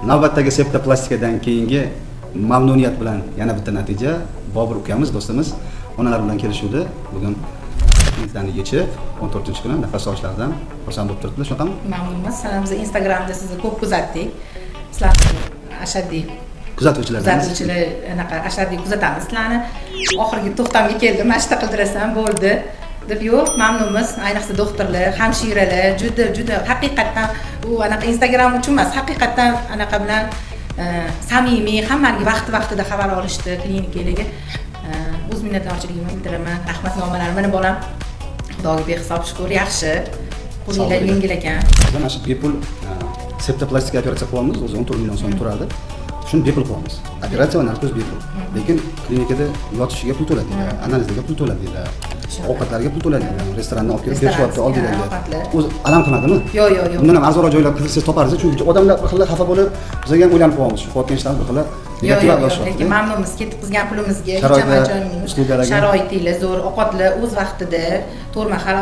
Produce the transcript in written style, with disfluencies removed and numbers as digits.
navbatdagi septoplastikadan keyingi mamnuniyat bilan yana bitta natija Bobur ukamiz do'stimiz onalar bilan kelishuvdi. Bugun imtihonni yechib 14-kuni nafas olishlardan xursand bo'lib turibdilar. Shunaqami? Mamnunmiz. Biz Instagramda sizni ko'p kuzatdik. Sizlar ashaddiy kuzatuvchilar anaqa ashaddiy kuzatamiz sizlarni. Oxirgi to'xtamga keldim. Mashta qildirasan bo'ldi. deb yo'q, mamnunmiz. Ayniqsa doktorlar, hamshiralar juda haqiqatan u anaqa Instagram uchun emas, haqiqatan anaqa bilan samimiy, hammaga vaqti-vaqtida xabar olishdi klinikalarga. O'z minnatdorchiligimni bildiraman. Rahmatnomalar meni bolam Xudoga behisob shukr, yaxshi. Qo'linglar yengil ekan. Mana shu bepul septoplastika operatsiya qilamiz, o'zi 14 million so'm turadi. Shuni bepul qilamiz. Operatsiya va narkoz bepul. Lekin klinikada yotishiga pul to'laydilar, analizga pul to'laydilar. Ovqatlarga pul to'laydilar. Restorandan olib kelib berishyapti oldinglarga. O'zi alam qilmadimi? Yo'q. Bundan ham arzonroq joylar siz toparsiz, chunki odamlar bir xil xafa bo'lib, bizga ham o'ylanib qo'yamiz. Shu qilayotgan ishlarni bir xil yo'q, lekin mamnunmiz. Ketib-qizgan pulimizga hech ham ajoyib. Sharoitinglar zo'r, ovqatlar o'z vaqtida, to'rt mahal